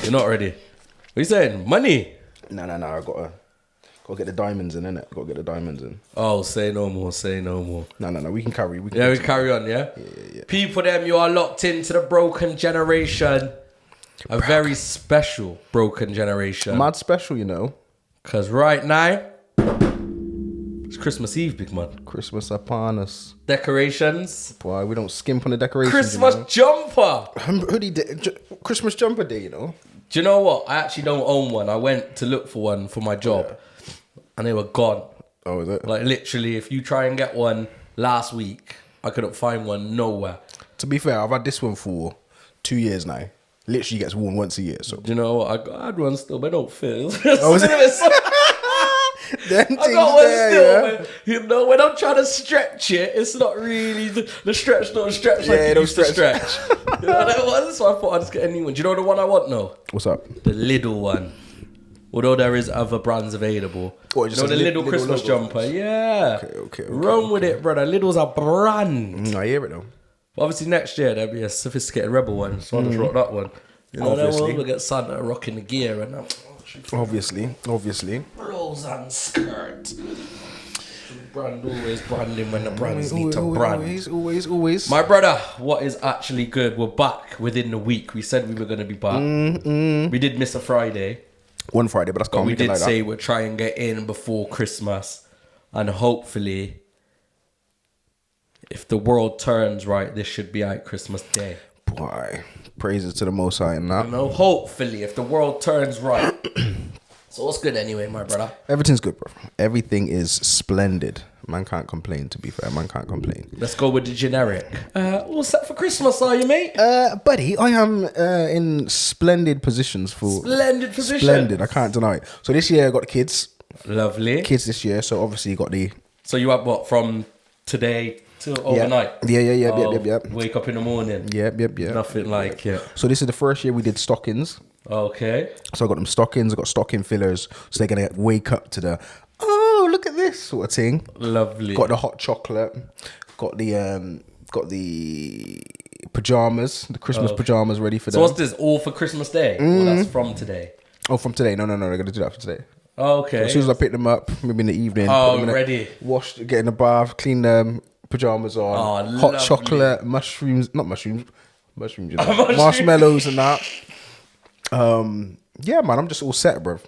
You're not ready. What are you saying? Money? No. I gotta get the diamonds in, innit? Gotta get the diamonds in. Oh, say no more. No. We can carry. We carry on, yeah? Yeah. People, them, you are locked into the broken generation. A very special broken generation. Mad special, you know. Because right now, it's Christmas Eve, big man. Christmas upon us. Decorations. Boy, we don't skimp on the decorations. Christmas jumper. Christmas jumper day, you know. Do you know what? I actually don't own one. I went to look for one for my job, and they were gone. Oh, is it? Like literally, if you try and get one last week, I couldn't find one nowhere. To be fair, I've had this one for 2 years now. Literally gets worn once a year. So do you know what? I had one still, but I don't fit. Oh, is it? I got one still, but you know, when I'm trying to stretch it, it's not really the stretch, not stretch like it used to stretch. You know that one? So I thought I'd just get a new one. Do you know the one I want now? What's up? The Lidl one. Although there is other brands available. What, just the Lidl Christmas jumper? Yeah. Okay. Run with it, brother. Lidl's a brand. I hear it though. But obviously next year there'll be a sophisticated Rebel one, so I'll just rock that one. You know, Obviously. we'll get Santa rocking the gear and that. Obviously. Rolls and skirt. Brand always branding when the brands need to brand. Always. My brother, what is actually good? We're back within the week. We said we were going to be back. We did miss a Friday. One Friday, but that's calm. But we did say we'll try and get in before Christmas. And hopefully, if the world turns right, this should be out Christmas Day. Boy, praises to the Most High and that. You know, hopefully, if the world turns right. So what's good anyway, my brother? Everything's good, bro. Everything is splendid. Man can't complain, to be fair. Man can't complain. Let's go with the generic. All set for Christmas, are you, mate? Buddy, I am in splendid positions for... Splendid position. Splendid, I can't deny it. So this year I got the kids. Lovely. Kids this year, so obviously you got the... So you have what, from today till overnight? Yeah. Yep. Wake up in the morning? Yep. Nothing like it. So this is the first year we did stockings. Okay. So I got them stockings, I got stocking fillers, so they're going to wake up to the, oh, look at this sort of thing. Lovely. Got the hot chocolate, got the pajamas, the Christmas pajamas ready for them. So what's this, all for Christmas Day? Well, that's from today. Oh, from today? No, they're going to do that for today. Okay. So as soon as I pick them up, maybe in the evening. Oh, ready. Wash, get in the bath, clean them, pajamas on. Oh, hot lovely. chocolate, mushrooms, you know, marshmallows and that. Yeah, man, I'm just all set, bro.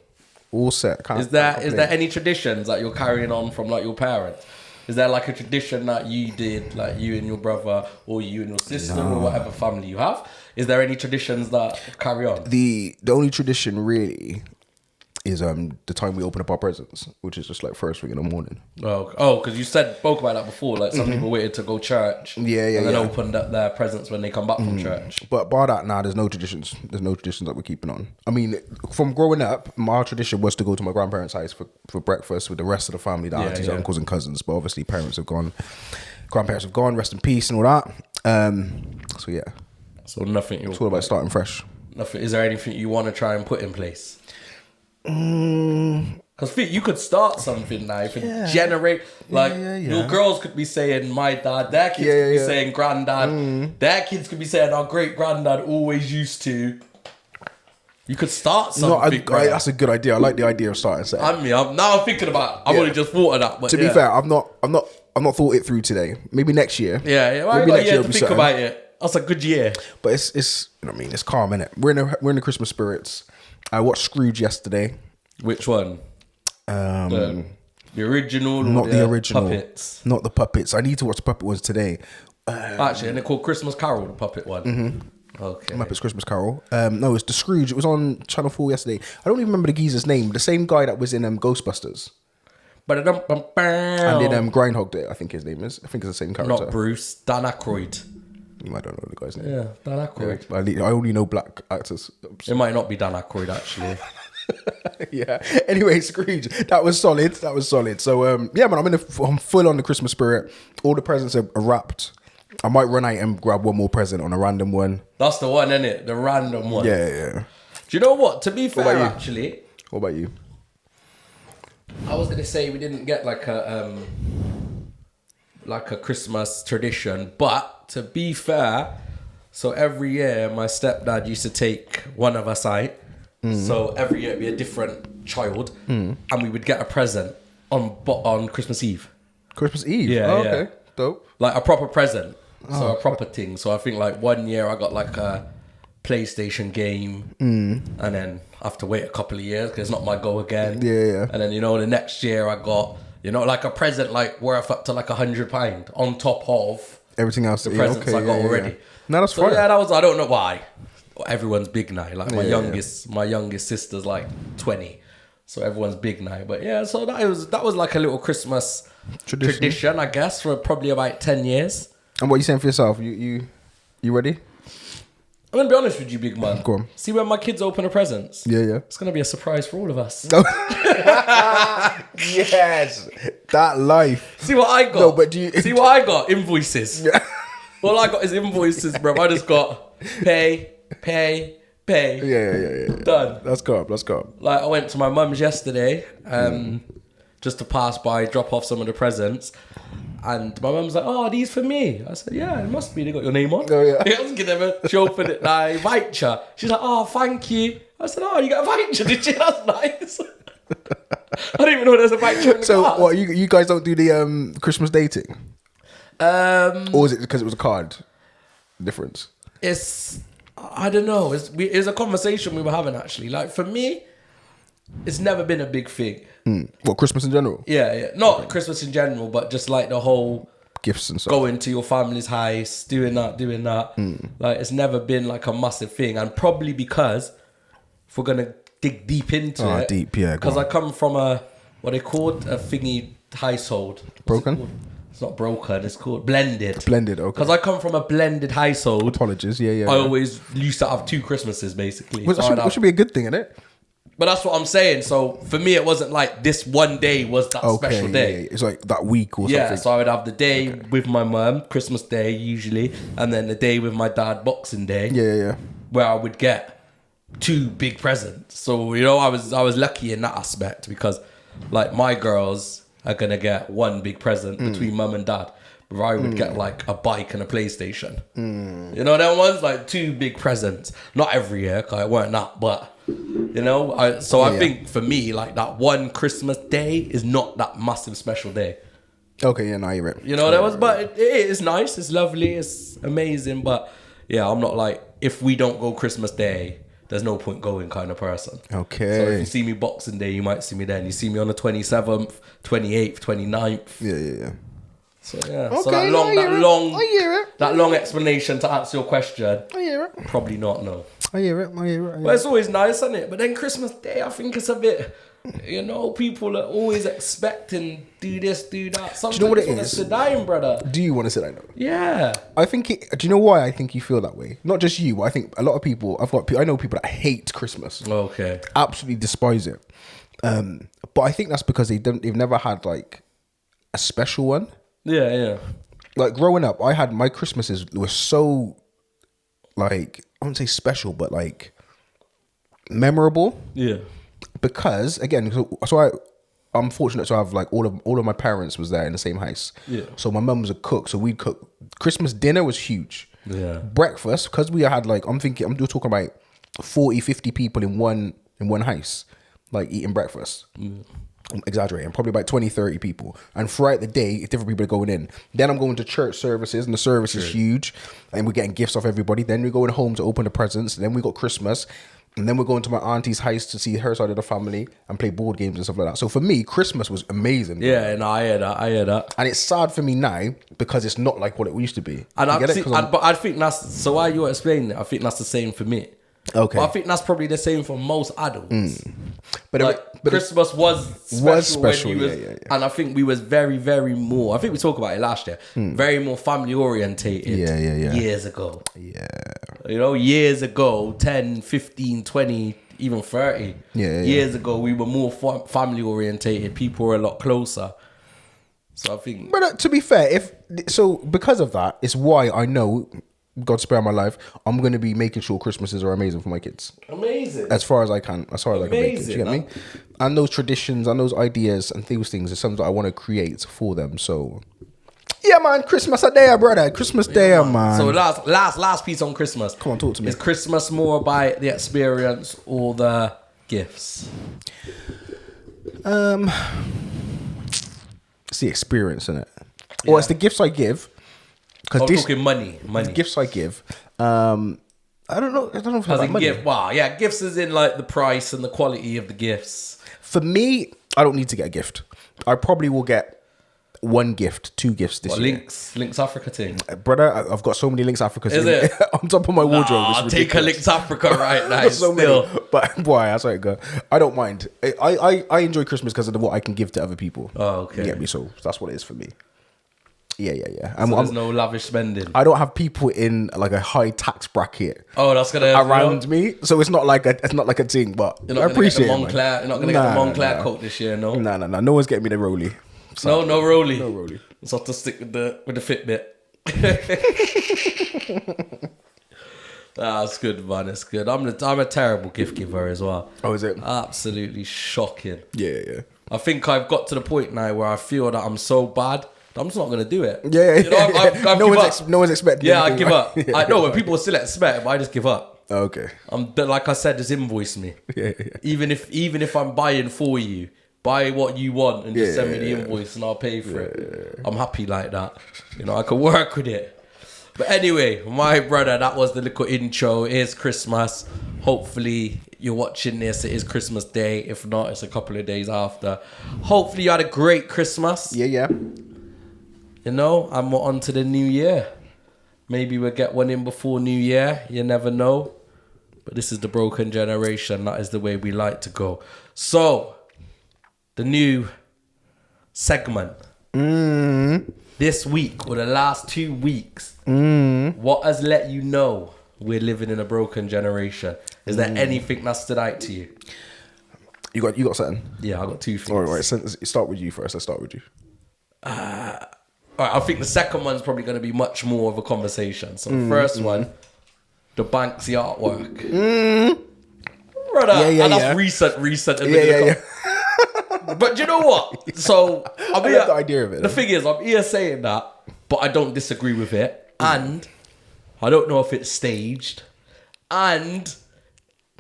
All set. Is there any traditions that you're carrying on from like your parents? Is there like a tradition that you did, like you and your brother, or you and your sister, or whatever family you have? Is there any traditions that carry on? The only tradition really is the time we open up our presents, which is just like first thing in the morning. Oh, because you spoke about that before. Like some people waited to go church, and then opened up their presents when they come back from church. But bar that, there's no traditions. There's no traditions that we're keeping on. I mean, from growing up, my tradition was to go to my grandparents' house for breakfast with the rest of the family, the aunties, uncles, and cousins. But obviously, parents have gone, grandparents have gone. Rest in peace and all that. So yeah. So nothing. It's all about starting fresh. Nothing. Is there anything you want to try and put in place? Because you could start something now. You could generate, your girls could be saying my dad, their kids could be saying granddad, their kids could be saying our great granddad always used to. You could start something. That's a good idea. I like the idea of starting something. I'm thinking about. I've only just thought of that. But to be fair, I've not thought it through today. Maybe next year. Yeah. Well, maybe next year to think about it. That's a good year. But it's you know what I mean, it's calm, innit? We're in the Christmas spirits. I watched Scrooge yesterday. Which one? The original, not the original puppets. Not the puppets. I need to watch the puppet ones today. Actually, and they're called Christmas Carol, the puppet one. Mm-hmm. Okay. Muppets Christmas Carol. No, it's the Scrooge. It was on Channel 4 yesterday. I don't even remember the geezer's name. The same guy that was in Ghostbusters. And in Groundhog Day, I think his name is. I think it's the same character. Not Bruce. Dan Aykroyd. I don't know the guy's name. Yeah, Dan Aykroyd. Yeah, I only know black actors. It might not be Dan Aykroyd, actually. Yeah. Anyway, Scrooge. That was solid. So, yeah, man, I'm full on the Christmas spirit. All the presents are wrapped. I might run out and grab one more present on a random one. That's the one, isn't it? The random one. Yeah. Do you know what? To be fair, actually. What about you? I was going to say we didn't get like a Christmas tradition, but to be fair, so every year my stepdad used to take one of us out So every year it'd be a different child, and we would get a present on Christmas Eve. Christmas Eve? Yeah, oh, yeah. okay. Dope. Like a proper present. So a proper thing. So I think like one year I got like a PlayStation game, and then I have to wait a couple of years because it's not my go again. Yeah. And then, the next year I got, like a present like worth up to like £100 on top of everything else. The presents I got already. No, that's fine. Yeah, that was, I don't know why. Everyone's big now. Like my youngest sister's like 20. So everyone's big now. But yeah, so that was like a little Christmas tradition, I guess, for probably about 10 years. And what are you saying for yourself? You ready? I'm going to be honest with you, big man. Go on. See when my kids open the presents? Yeah. It's going to be a surprise for all of us. Yes. That life. See what I got? No, but do you... See what I got? Invoices. Yeah. All I got is invoices, bro. I just got pay. Yeah. Done. Let's go. Like I went to my mum's yesterday, just to pass by, drop off some of the presents, and my mum's like, "Oh, are these for me?" I said, "Yeah, it must be. They got your name on." Oh yeah. I was giving them she opened it like voucher. She's like, "Oh, thank you." I said, "Oh, you got a voucher, did you? That's nice." I didn't even know there's a voucher in the So card. what? You guys don't do the Christmas dating? Or is it because it was a card difference? I don't know. It's a conversation we were having actually. Like for me, it's never been a big thing. What, Christmas in general? Yeah. Not Christmas in general, but just like the whole gifts and stuff. Going to your family's house, doing that. Like it's never been like a massive thing, and probably because if we're gonna dig deep into it, deep, yeah. Because I come from what they called a thingy household. Broken. It's not broken. It's called blended. Blended, okay. Because I come from a blended household. Apologies, yeah. I always used to have 2 Christmases, basically. Which should be a good thing, isn't it? But that's what I'm saying. So for me, it wasn't like this one day was that special day. Yeah. It's like that week or something. Yeah, so I would have the day with my mum, Christmas Day usually, and then the day with my dad, Boxing Day. Yeah. Where I would get 2 big presents. So I was lucky in that aspect because like my girls are gonna get 1 big present between mum and dad. But I would get like a bike and a PlayStation. Them ones like 2 big presents. Not every year, cause it weren't that, but I think for me like that 1 Christmas day is not that massive special day. Okay, yeah, no, you're right. That was, but it is nice. It's lovely. It's amazing. But yeah, I'm not like if we don't go Christmas Day, there's no point going kind of person. Okay. So if you see me Boxing Day, you might see me then. You see me on the 27th, 28th, 29th. Yeah. So yeah. Okay, So that long explanation to answer your question. I hear it. Probably not. No. I hear it. But it's always nice, isn't it? But then Christmas Day, I think it's a bit. People are always expecting do this, do that. Sometimes do you know what it want is? to sit down, brother. Do you want to sit down? Yeah. I think. Do you know why I think you feel that way? Not just you, but I think a lot of people. I know people that hate Christmas. Okay. Absolutely despise it. But I think that's because they've never had like a special one. Yeah. Like growing up, my Christmases were so like I wouldn't say special, but like memorable. Yeah. Because again, so I'm fortunate to have like all of my parents was there in the same house. Yeah. So my mum was a cook, so we'd cook. Christmas dinner was huge. Yeah. Breakfast, because we had like I'm talking about 40, 50 people in one house, like eating breakfast. I'm exaggerating, probably about 20, 30 people. And throughout the day, different people are going in. Then I'm going to church services, and the service is huge. And we're getting gifts off everybody. Then we're going home to open the presents. Then we got Christmas. And then we're going to my auntie's house to see her side of the family and play board games and stuff like that. So for me, Christmas was amazing. Yeah, no, I hear that. And it's sad for me now because it's not like what it used to be. But I think that's, so while you're explaining it, I think that's the same for me. Okay. But I think that's probably the same for most adults. But Christmas was special when you was, yeah. and I think we was very, very more. I think we talked about it last year. Very more family orientated. Yeah. Years ago. Yeah. Years ago, 10, 15, 20, even 30. Yeah. Years ago, we were more family orientated. People were a lot closer. So I think. But to be fair, because of that, it's why I know, God spare my life, I'm going to be making sure Christmases are amazing for my kids. Amazing. As far as I can make it. Do you get me? And those traditions and those ideas and those things are something that I want to create for them. So Yeah, man. Christmas a day, brother. Christmas day, man. So last piece on Christmas. Come on, talk to me. Is Christmas more about the experience or the gifts? It's the experience, isn't it? Yeah. Or it's the gifts I give. I'm talking money. The gifts I give. I don't know. I don't know if it's about money. Gifts is in like the price and the quality of the gifts. For me, I don't need to get a gift. I probably will get 1 gift, 2 gifts this year. Links Africa thing. Brother, I've got so many Links Africas on top of my wardrobe. I'll take a Links Africa right now. So many. But boy, that's how it go. I don't mind. I enjoy Christmas because of what I can give to other people. Oh, okay. You get me? So that's what it is for me. Yeah. So there's no lavish spending. I don't have people in like a high tax bracket. Oh, that's gonna around me. So it's not like a thing. But I appreciate it. You're not gonna get the Moncler coat this year, no. No. No one's getting me the Rolly. So, no Rolly. No Rolly. So I have to stick with the Fitbit. That's good, man. It's good. I'm a terrible gift giver as well. Oh, is it? Absolutely shocking. Yeah. I think I've got to the point now where I feel that I'm so bad that I'm just not going to do it. Yeah. You know, no one's expecting. Yeah, I give up. I know when people still expect, but I just give up. Okay. Like I said, just invoice me. Yeah. Even if I'm buying for you. Buy what you want and just send me the invoice and I'll pay for it. I'm happy like that. You know, I can work with it. But anyway, my brother, that was the little intro. It is Christmas. Hopefully you're watching this. It is Christmas Day. If not, it's a couple of days after. Hopefully you had a great Christmas. Yeah. You know, and we're on to the new year. Maybe we'll get one in before New Year. You never know. But this is the broken generation. That is the way we like to go. So... the new segment this week or the last 2 weeks. What has let you know we're living in a broken generation? Is there anything that stood out to you? You got something? Yeah, I got 2 things. All right. So start with you first. Let's start with you. All right, I think the second one's probably going to be much more of a conversation. So the first one, the Banksy artwork. Brother, and that's recent. Yeah. But you know what? So I love the idea of it. The thing is, I'm here saying that, but I don't disagree with it, and I don't know if it's staged, and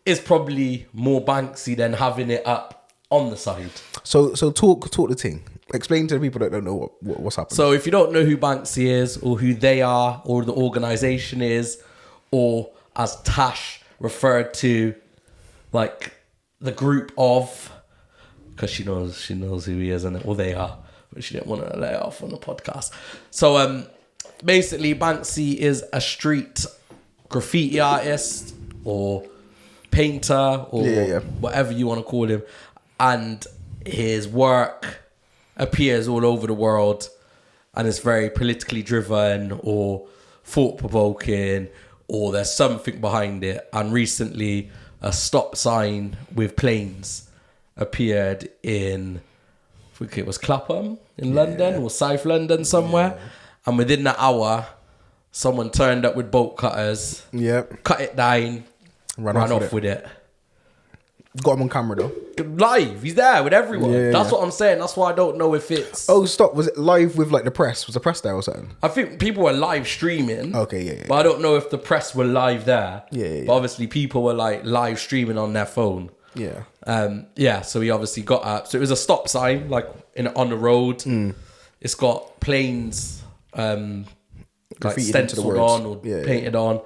it's probably more Banksy than having it up on the side. So talk the thing. Explain to the people that don't know what's happening. So if you don't know who Banksy is, or who they are, or the organisation is, or as Tash referred to, like the group of. Because she knows who he is or they are, but she didn't want to let it off on the podcast. So basically, Banksy is a street graffiti artist or painter or whatever you want to call him, and his work appears all over the world, and it's very politically driven or thought-provoking, or there's something behind it. And recently, a stop sign with planes appeared in, I think it was Clapham in London or South London somewhere. And within the hour, someone turned up with bolt cutters, cut it down, ran off with it. Got him on camera though. Live, he's there with everyone. That's what I'm saying. That's why I don't know if it's... Oh, stop. Was it live with like the press? Was the press there or something? I think people were live streaming. Okay, yeah. But I don't know if the press were live there. Yeah. But obviously people were like live streaming on their phone. Yeah. So he obviously got up. So it was a stop sign, like on the road. It's got planes like stenciled on or painted on.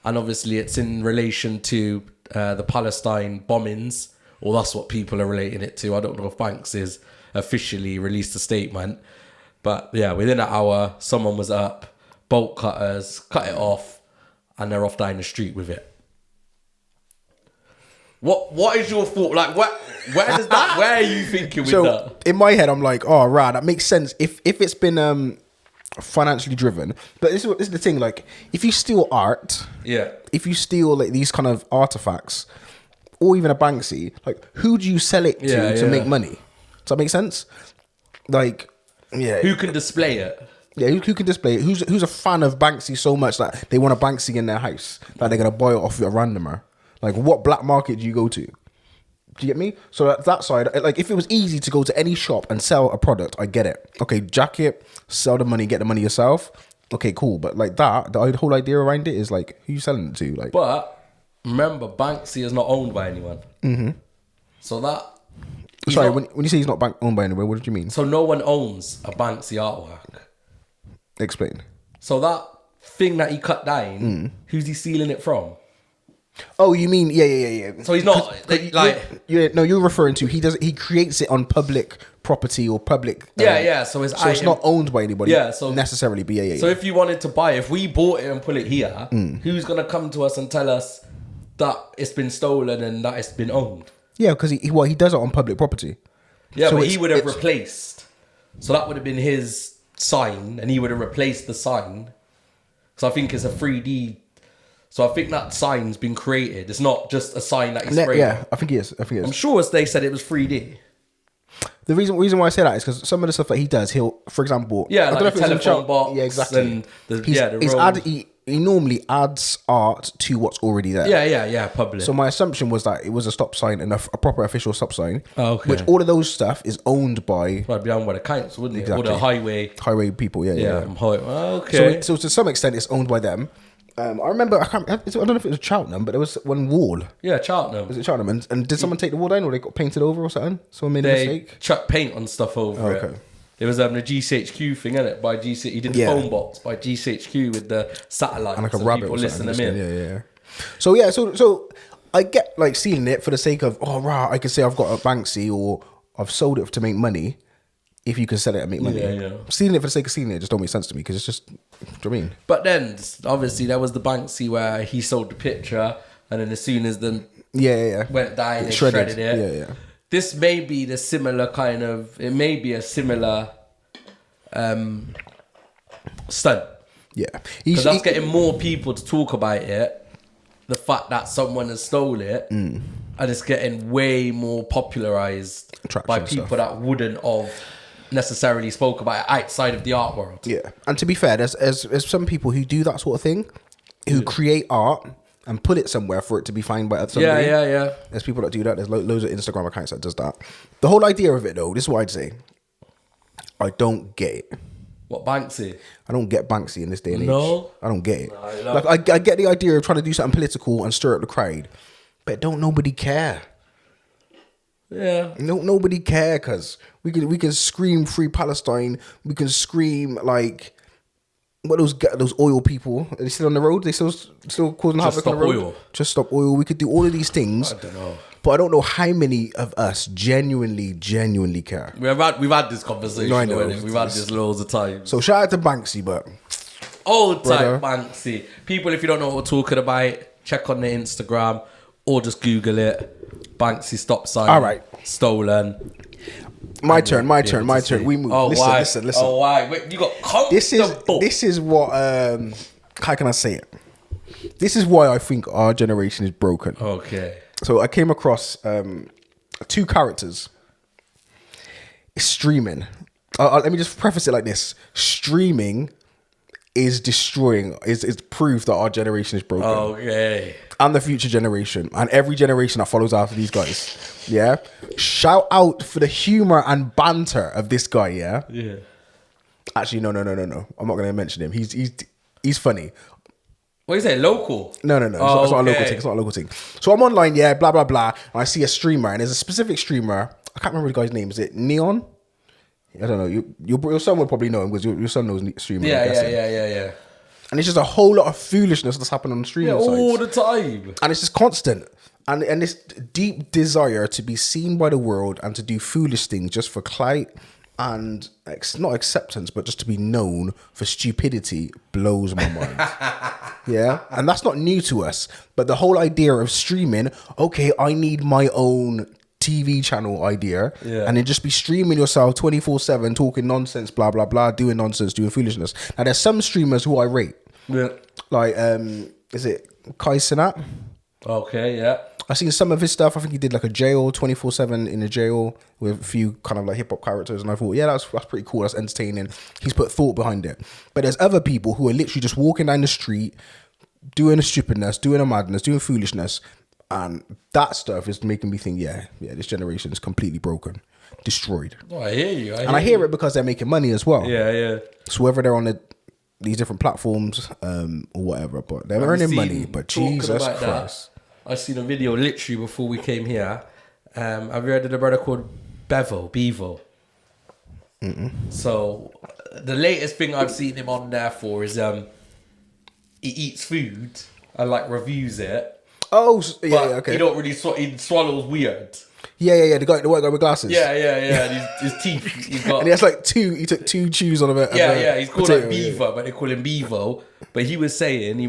And obviously it's in relation to the Palestine bombings, or that's what people are relating it to. I don't know if Banks is officially released a statement. But yeah, within an hour, someone was up, bolt cutters, cut it off, and they're off down the street with it. What is your thought? Like, where are you thinking with that? In my head, I'm like, oh, right, that makes sense. If it's been financially driven, but this is the thing. Like, if you steal art, if you steal like these kind of artifacts, or even a Banksy, like, who do you sell it to make money? Does that make sense? Like, who can display it? Yeah, who can display it? Who's a fan of Banksy so much that they want a Banksy in their house that they're gonna buy it off a randomer? Like, what black market do you go to Do you get me? So that side, like if it was easy to go to any shop and sell a product, I get it. Okay, jacket, sell the money, get the money yourself. Okay, cool. But like that, the whole idea around it is like, who you selling it to? Like, but remember, Banksy is not owned by anyone. Mm-hmm. So that. Sorry, when you say he's not owned by anyone, what did you mean? So no one owns a Banksy artwork. Explain. So that thing that he cut down, who's he stealing it from? Oh, you mean yeah. So he's not you're referring to he creates it on public property or public. So it's not owned by anybody. Yeah, so necessarily, but yeah. So if you wanted to buy, if we bought it and put it here, who's gonna come to us and tell us that it's been stolen and that it's been owned? Yeah, because he does it on public property. Yeah, so but he would have replaced. So that would have been his sign, and he would have replaced the sign. So I think it's a 3D. So I think that sign's been created. It's not just a sign that he's sprayed. Yeah, I think it is. I'm sure they said it was 3D. The reason why I say that is because some of the stuff that he does, for example, I don't know if it's telephone box. Yeah, exactly. And he normally adds art to what's already there. Yeah, public. So my assumption was that it was a stop sign and a proper official stop sign. Oh, okay. Which all of those stuff is owned by. Right, be owned by the council, wouldn't exactly. it? Or the highway people. Yeah. Okay. So to some extent, it's owned by them. I remember, I don't know if it was Cheltenham, but there was one wall. Yeah, Cheltenham. Was it Cheltenham? And did someone take the wall down or they got painted over or something? Someone made a mistake? They chucked paint on stuff over it. There was the GCHQ thing, innit? By GC, he did the phone box by GCHQ with the satellite. And like a rabbit people or something. Listen in. Yeah. So I get like stealing it for the sake of, I can say I've got a Banksy or I've sold it to make money. If you can sell it and make money. Yeah. Stealing it for the sake of stealing it just don't make sense to me because it's just, do you know what I mean? But then, obviously, there was the Banksy where he sold the picture and then as soon as the went down, they shredded it. Yeah. This may be the similar kind of, it may be a similar stunt. Yeah. Because that's getting more people to talk about it. The fact that someone has stole it and it's getting way more popularized by people that wouldn't have necessarily spoke about it outside of the art world. Yeah. And to be fair, there's some people who do that sort of thing, who create art and put it somewhere for it to be found by somebody. Yeah. There's people that do that. There's loads of Instagram accounts that does that. The whole idea of it though, this is what I'd say. I don't get it. What, Banksy? I don't get Banksy in this day and age. No? I don't get it. No, like I get the idea of trying to do something political and stir up the crowd, but don't nobody care. Yeah. Nobody care because we can scream free Palestine. We can scream like what those oil people. Are they still on the road? They still causing havoc on the road. Oil. Just stop oil. We could do all of these things. I don't know. But I don't know how many of us genuinely care. We've had this conversation. I know. We've had this loads of times. So shout out to Banksy, but old type Banksy. People, if you don't know what we're talking about, check on the Instagram or just Google it. Banksy stop sign. All right. Stolen. My turn. We move. Oh, listen. Oh, why? Wait, you got comfortable. This is what. How can I say it? This is why I think our generation is broken. Okay. So I came across two characters. Streaming. Let me just preface it like this: streaming is destroying. Is proof that our generation is broken. Okay. And the future generation, and every generation that follows after these guys. Yeah. Shout out for the humor and banter of this guy. Yeah. Yeah. Actually, no. I'm not going to mention him. He's funny. What you say? Local? No. It's not a local thing. It's not a local thing. So I'm online, blah blah blah, and I see a streamer, and there's a specific streamer. I can't remember the guy's name. Is it Neon? I don't know. Your son would probably know him because your son knows streamer. Yeah. And it's just a whole lot of foolishness that's happening on the streaming sites. all the time. And it's just constant. And this deep desire to be seen by the world and to do foolish things just for clout and not acceptance, but just to be known for stupidity blows my mind. Yeah? And that's not new to us. But the whole idea of streaming, okay, I need my own TV channel idea, and then just be streaming yourself 24/7, talking nonsense, blah blah blah, doing nonsense, doing foolishness. Now there's some streamers who I rate, like is it Kai Cenat? Okay, yeah. I've seen some of his stuff. I think he did like a jail 24/7 in a jail with a few kind of like hip hop characters, and I thought, that's pretty cool. That's entertaining. He's put thought behind it. But there's other people who are literally just walking down the street, doing a stupidness, doing a madness, doing foolishness. And that stuff is making me think, yeah, this generation is completely broken, destroyed. Oh, I hear you. I hear it because they're making money as well. Yeah. So whether they're on these different platforms or whatever, but they're earning money. But Jesus Christ. I seen a video literally before we came here. Have you heard of the brother called Bevo? So the latest thing I've seen him on there for is he eats food and like reviews it. Oh, yeah, okay. He don't really he swallows weird. Yeah. The white guy with glasses. Yeah. And his teeth. He's got. And he has like he took 2 chews on of it. He's called like Beaver, but they call him Bevo. But he was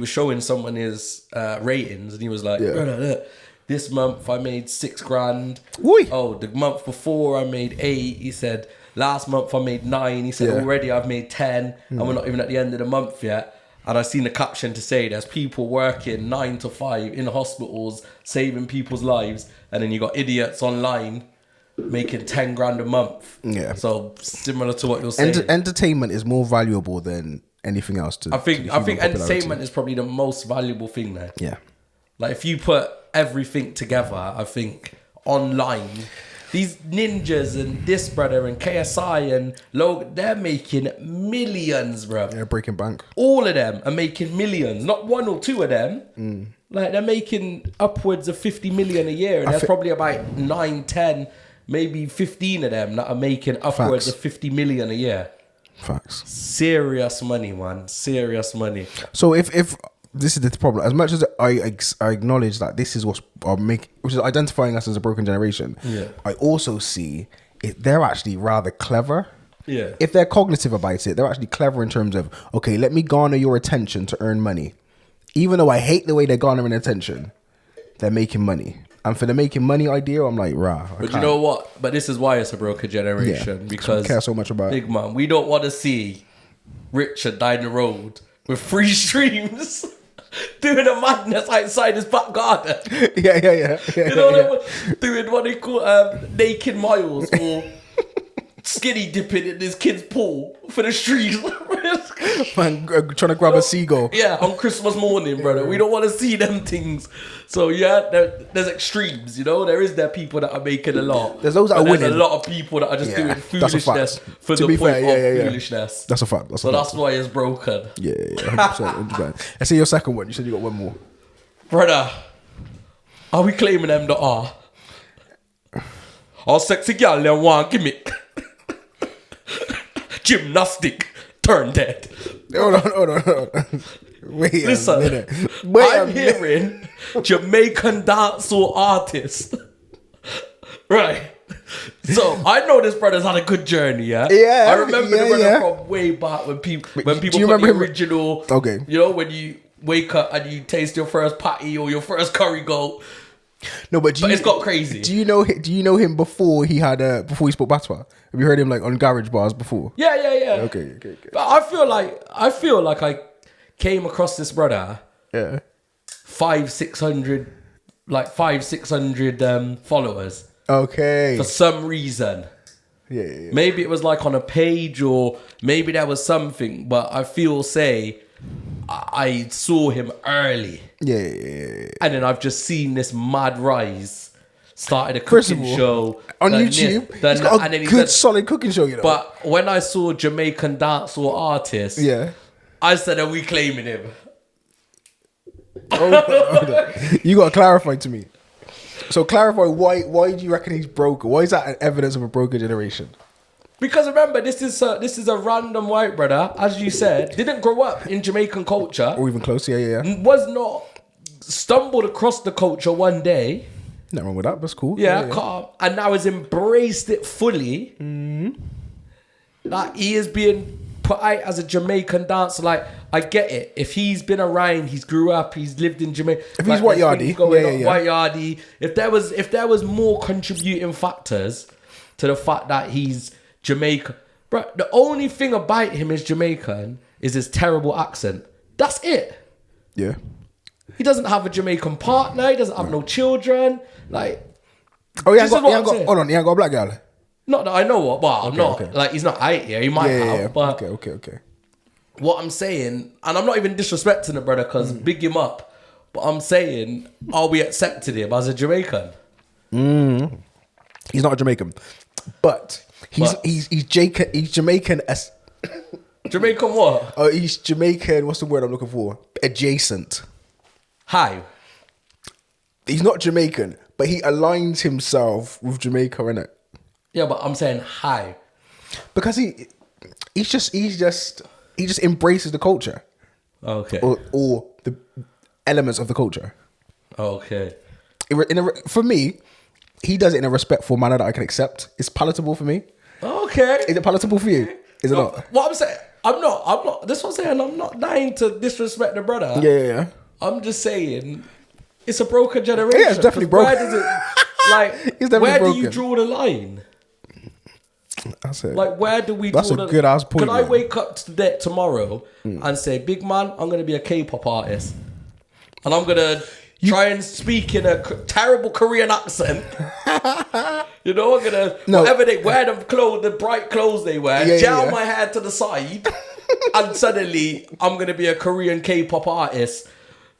showing someone his ratings, and he was like, "Brother, look, this month I made 6 grand. Oi. Oh, the month before I made 8. He said last month I made 9. He said already I've made 10, and we're not even at the end of the month yet." And I seen the caption to say there's people working 9 to 5 in hospitals, saving people's lives, and then you got idiots online making 10 grand a month. Yeah. So similar to what you're saying. Entertainment is more valuable than anything else. I think entertainment is probably the most valuable thing there. Yeah. Like if you put everything together, I think online, these ninjas and this brother and KSI and Logan, they're making millions, bro. Yeah, breaking bank. All of them are making millions, not 1 or 2 of them. Like they're making upwards of 50 million a year, and there's probably about 9, 10, maybe 15 of them that are making upwards of 50 million a year. Facts. Serious money, man. Serious money. So if this is the problem, as much as I acknowledge that this is which is identifying us as a broken generation, I also see they're actually rather clever. Yeah. If they're cognitive about it, they're actually clever in terms of, okay, let me garner your attention to earn money. Even though I hate the way they're garnering attention, they're making money. And for the making money idea, I'm like, rah. But you know what? But this is why it's a broken generation. Because I care so much about big man, we don't want to see Richard down the road with 3 streams doing a madness outside his back garden. Yeah. You know, doing what they call naked miles or skinny dipping in this kid's pool for the streets. Man, trying to grab a seagull. Yeah, on Christmas morning, brother. We don't want to see them things. So there's extremes, you know. There is people that are making a lot. There's those that are winning. There's a lot of people that are just doing foolishness for the point of foolishness. That's a fact. That's why it's broken. Yeah, 100%. I see your second one. You said you got one more. Brother, are we claiming them that are? All sexy girl them want gimmick. Gymnastic turn dead. Hold on. Listen, I'm hearing Jamaican dancehall artists. Right. So I know this brother's had a good journey, yeah? Yeah. I remember the brother from way back when people put the original, okay. You know, when you wake up and you taste your first patty or your first curry goat. No, but it's got crazy. Do you know him before he spoke Batwa? Have you heard him like on garage bars before? Yeah. Okay. But I feel like I came across this brother. Yeah. 500-600 followers. Okay. For some reason. Yeah. Maybe it was like on a page or maybe there was something, but I saw him early. Yeah. And then I've just seen this mad rise. Started a cooking show on YouTube. He's got a good solid cooking show, you know. But when I saw Jamaican dancehall artists, I said, "Are we claiming him?" Hold on. You got to clarify to me. So clarify why do you reckon he's broken? Why is that an evidence of a broken generation? Because remember, this is a random white brother, as you said, didn't grow up in Jamaican culture, or even close. Yeah. Was not stumbled across the culture one day. Nothing wrong with that. That's cool. Yeah. And now has embraced it fully. Like he is being put out as a Jamaican dancer. Like I get it. If he's been around, he's grew up, he's lived in Jamaica. If he's white yardie, white yardie. If there was more contributing factors to the fact that he's Jamaican, bro. The only thing about him is Jamaican is his terrible accent. That's it. Yeah. He doesn't have a Jamaican partner. He doesn't have no children. Like, hold on, he ain't got a black girl. Not that I know of, but I'm not. Okay. Like, he's not out here. He might have, but... Okay. What I'm saying, and I'm not even disrespecting the brother, because big him up, But I'm saying, are we accepting him as a Jamaican? He's not a Jamaican, but he's Jamaican as. Jamaican what? Oh, he's Jamaican. What's the word I'm looking for? Adjacent. How? He's not Jamaican, but he aligns himself with Jamaica, innit? Yeah, but I'm saying how? Because he just embraces the culture. Okay. Or the elements of the culture. Okay. For me, he does it in a respectful manner that I can accept. It's palatable for me. Okay. Is it palatable for you? Is it not? What I'm saying, I'm not. This is what I'm saying. I'm not dying to disrespect the brother. Yeah. I'm just saying, it's a broken generation. Yeah, it's definitely broken. Where does it, like, It's definitely where broken. do you draw the line? That's it. Like, where do we draw That's a the good ass point. Can I man. wake up tomorrow and say, big man, I'm going to be a K-pop artist. And I'm going to try and speak in a terrible Korean accent. You know, I'm going to, whatever they wear, the bright clothes they wear, gel my hair to the side. And suddenly, I'm going to be a Korean K-pop artist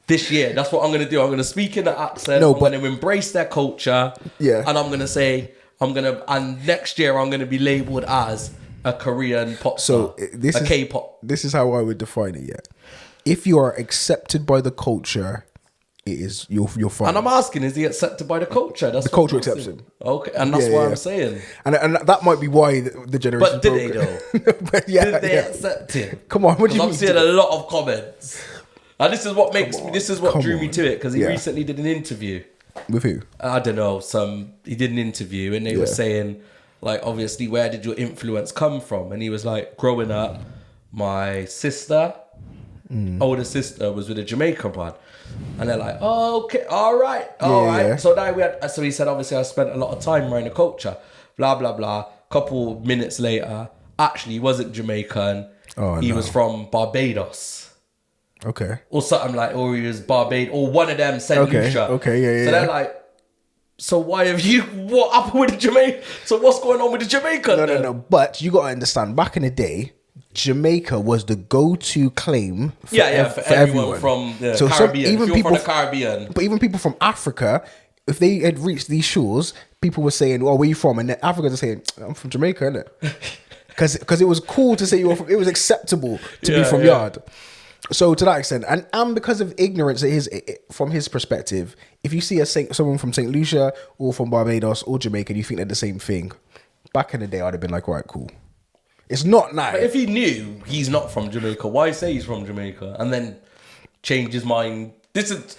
this year. That's what I'm going to do. I'm going to speak in the accent. I'm going to embrace their culture. Yeah. And I'm going to say, and next year I'm going to be labelled as a Korean pop star. So K-pop. This is how I would define it, yeah. If you are accepted by the culture, it is, you're fine. And I'm asking, is he accepted by the culture? That's the culture accepts him. Okay, and that's what I'm saying. And that might be why the generation. But did they though? But did they accept him? Come on, what do you mean? I'm seeing a lot of comments. And this is what drew me to it, because he recently did an interview. With who? I don't know. He did an interview and they were saying, like, obviously, where did your influence come from? And he was like, growing up, my sister, older sister, was with a Jamaican man. And they're like, oh, okay, all right. Yeah. So now so he said, obviously, I spent a lot of time around the culture, blah, blah, blah. Couple minutes later, actually, he wasn't Jamaican. He was from Barbados. Okay. Or something like, or he was Barbados, or one of them, St. Lucia. Okay, yeah. So they're like, so why have you, what happened with the Jamaican? So what's going on with the Jamaican? No. But you got to understand, back in the day, Jamaica was the go-to claim for, for everyone from the Caribbean. Even people from the Caribbean. But even people from Africa, if they had reached these shores, people were saying, "Oh, where you from?" And then Africans are saying, "I'm from Jamaica," innit? Because it was cool to say you were from. It was acceptable to be from Yard. So to that extent, and because of ignorance, from his perspective, if you see someone from St. Lucia or from Barbados or Jamaica, and you think they're the same thing. Back in the day, I'd have been like, "Right, cool." It's not nice. But if he knew he's not from Jamaica, why say he's from Jamaica and then change his mind? This is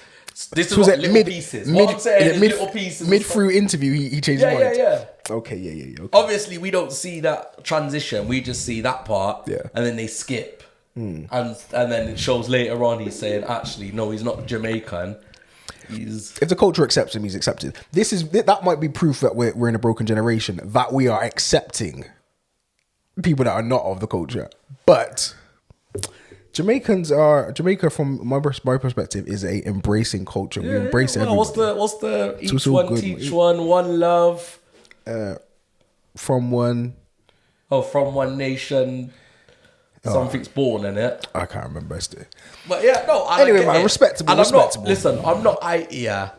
what little pieces. What I'm saying is little pieces. Mid through interview, he changed his mind. Yeah. Okay, yeah. Okay. Obviously, we don't see that transition. We just see that part, and then they skip, and then it shows later on he's saying, actually, no, he's not Jamaican. If the culture accepts him, he's accepted. That might be proof that we're in a broken generation, that we are accepting people that are not of the culture. But Jamaica from my perspective is a embracing culture. We embrace everyone. What's the each one good. Teach one love from one from nation. Something's born in it. I can't remember. But yeah, no. Anyway, man, respectable. And respectable. I'm not out here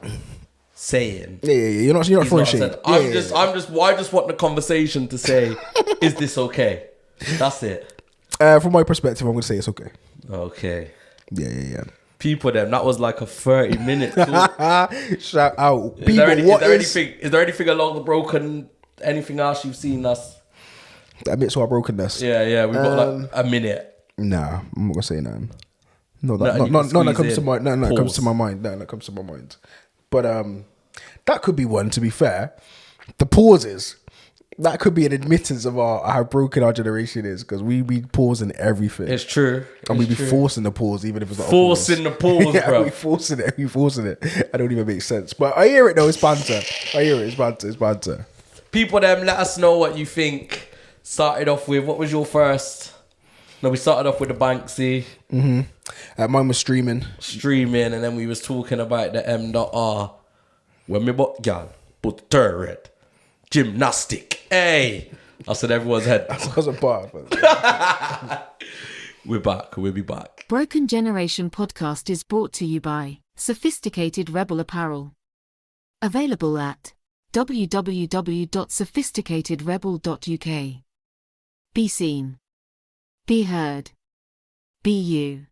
saying. Yeah. You're not throwing shade. I just want the conversation to say, is this okay? That's it. From my perspective, I'm going to say it's okay. Okay. Yeah. People, that was like a 30-minute talk. Shout out. Is there anything along the broken? Anything else you've seen us? That admits our brokenness. Yeah. We've got like a minute. Nah, I'm not gonna say nothing. No, that comes to my that comes to my mind. No, that comes to my mind. But that could be one. To be fair, the pauses. That could be an admittance of how broken our generation is, because we be pausing everything. It's true. And we be forcing the pause, even if it's not forcing the pause, yeah, bro. We forcing it. I don't even make sense. But I hear it though. It's banter. It's banter. People, let us know what you think. Started off with, what was your first? No, we started off with the Banksy. Mm-hmm. Mine was streaming, and then we was talking about the M.R. When me bought gal, but turret. Gymnastic. Hey. I said everyone's head. That was a bar. We're back. We'll be back. Broken Generation podcast is brought to you by Sophisticated Rebel Apparel. Available at www.sophisticatedrebel.uk. Be seen. Be heard. Be you.